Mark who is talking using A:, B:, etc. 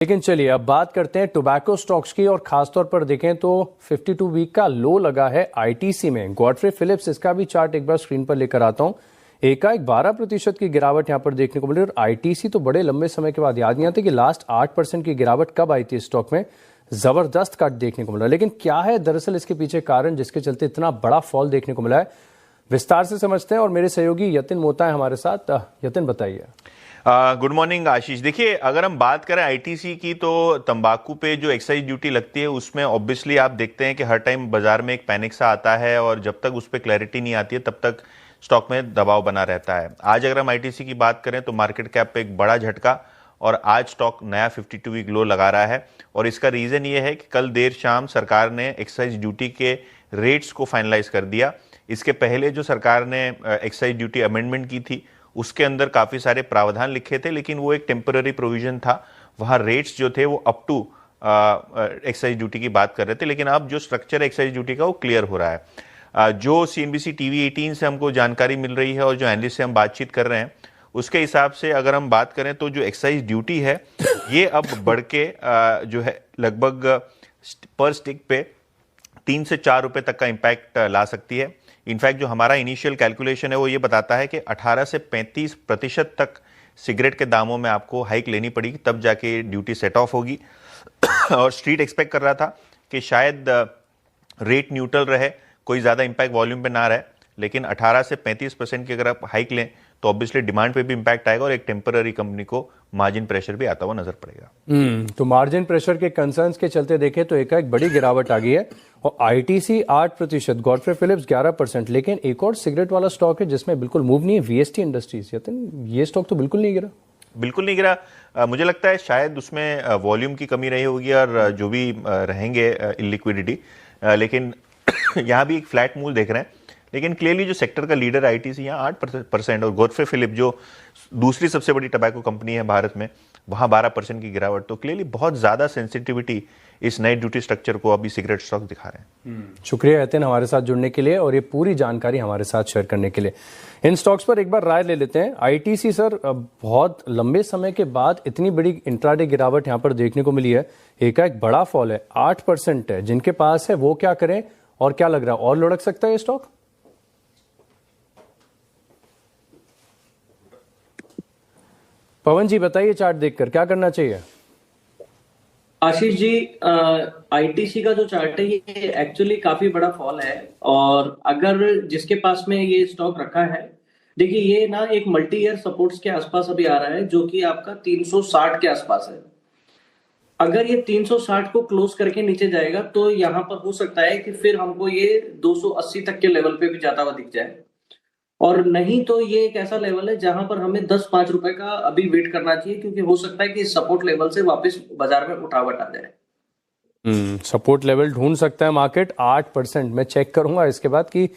A: लेकिन चलिए अब बात करते हैं टोबैको स्टॉक्स की और खासतौर पर देखें तो 52 वीक का लो लगा है आईटीसी में। गॉडफ्रे फिलिप्स, इसका भी चार्ट एक बार स्क्रीन पर लेकर आता हूं। एकाएक 12% की गिरावट यहां पर देखने को मिली और आईटीसी तो बड़े लंबे समय के बाद, याद नहीं आती कि लास्ट 8% की गिरावट कब आई थी स्टॉक में। जबरदस्त कट देखने को मिला, लेकिन क्या है दरअसल इसके पीछे कारण जिसके चलते इतना बड़ा फॉल देखने को मिला है, विस्तार से समझते हैं और मेरे सहयोगी यतिन मोता है हमारे साथ। यतिन बताइए।
B: गुड मॉर्निंग आशीष। देखिए, अगर हम बात करें आईटीसी की तो तंबाकू पे जो एक्साइज ड्यूटी लगती है उसमें ऑब्वियसली आप देखते हैं कि हर टाइम बाजार में एक पैनिक सा आता है और जब तक उस पर क्लैरिटी नहीं आती है तब तक स्टॉक में दबाव बना रहता है। आज अगर हम आईटीसी की बात करें तो मार्केट कैप पे एक बड़ा झटका और आज स्टॉक नया 52 वीक लो लगा रहा है और इसका रीजन ये है कि कल देर शाम सरकार ने एक्साइज ड्यूटी के रेट्स को फाइनलाइज कर दिया। इसके पहले जो सरकार ने एक्साइज ड्यूटी अमेंडमेंट की थी उसके अंदर काफी सारे प्रावधान लिखे थे, लेकिन वो एक टेम्पररी प्रोविजन था। वहां रेट्स जो थे वो अप टू एक्साइज ड्यूटी की बात कर रहे थे, लेकिन अब जो स्ट्रक्चर एक्साइज ड्यूटी का वो क्लियर हो रहा है। जो सीएनबीसी टीवी 18 से हमको जानकारी मिल रही है और जो एनालिस्ट से हम बातचीत कर रहे हैं उसके हिसाब से अगर हम बात करें तो जो एक्साइज ड्यूटी है ये अब बढ़ के जो है लगभग पर स्टिक पे 3 से 4 रुपए तक का इंपैक्ट ला सकती है। इनफैक्ट जो हमारा इनिशियल कैलकुलेशन है वो ये बताता है कि 18 से 35% तक सिगरेट के दामों में आपको हाइक लेनी पड़ेगी, तब जाके ड्यूटी सेट ऑफ होगी। और स्ट्रीट एक्सपेक्ट कर रहा था कि शायद रेट न्यूट्रल रहे, कोई ज़्यादा इंपैक्ट वॉल्यूम पे ना रहे, लेकिन 18 से 35% की अगर आप हाइक लें तो ऑब्वियसली डिमांड पे भी इंपैक्ट आएगा और एक टेम्पररी कंपनी को मार्जिन प्रेशर भी आता हुआ नजर पड़ेगा।
A: तो मार्जिन प्रेशर के कंसर्न्स के चलते देखें तो एक बड़ी गिरावट आ गई है और आईटीसी 8%, गॉडफ्रे फिलिप्स 11%, लेकिन एक और सिगरेट वाला स्टॉक है जिसमें बिल्कुल मूव नहीं है, वीएसटी इंडस्ट्रीज। ये स्टॉक तो बिल्कुल नहीं गिरा।
B: बिल्कुल नहीं गिरा। मुझे लगता है शायद उसमें वॉल्यूम की कमी रही होगी और जो भी रहेंगे इलिक्विडिटी, लेकिन यहाँ भी एक फ्लैट मूव देख रहे हैं। लेकिन क्लियरली जो सेक्टर का लीडर आईटीसी यहाँ 8% और गॉडफ्रे फिलिप जो दूसरी सबसे बड़ी टबैको कंपनी है भारत में वहाँ 12% की गिरावट, तो क्लियरली बहुत ज़्यादा सेंसिटिविटी इस नए ड्यूटी स्ट्रक्चर को अभी सिगरेट स्टॉक दिखा रहे हैं।
A: शुक्रिया यतिन हमारे साथ जुड़ने के लिए और ये पूरी जानकारी हमारे साथ शेयर करने के लिए। इन स्टॉक्स पर एक बार राय ले लेते हैं। आईटीसी सर, बहुत लंबे समय के बाद इतनी बड़ी इंट्राडे गिरावट यहाँ पर देखने को मिली है, एक बड़ा फॉल है, 8% है। जिनके पास है वो क्या करें और क्या लग रहा है, और लुढ़क सकता है ये स्टॉक? पवन जी बताइए, चार्ट देखकर क्या करना चाहिए?
C: आशीष जी, आईटीसी का जो चार्ट है ये एक्चुअली काफी बड़ा फॉल है और अगर जिसके पास में ये स्टॉक रखा है, देखिए ये ना एक मल्टी ईयर सपोर्ट्स के आसपास अभी आ रहा है जो कि आपका 360 के आसपास है। अगर ये 360 को क्लोज करके नीचे जाएगा तो यहाँ पर हो सकता है कि फिर हमको ये 280 तक के लेवल पे भी जाता हुआ दिख जाए, और नहीं तो ये एक ऐसा लेवल है जहां पर हमें 10-5 रुपए का अभी वेट करना चाहिए, क्योंकि हो सकता है कि सपोर्ट लेवल से वापस बाजार में उठावट आ जाए।
A: सपोर्ट लेवल ढूंढ सकता है मार्केट 8%। मैं चेक करूंगा इसके बाद कि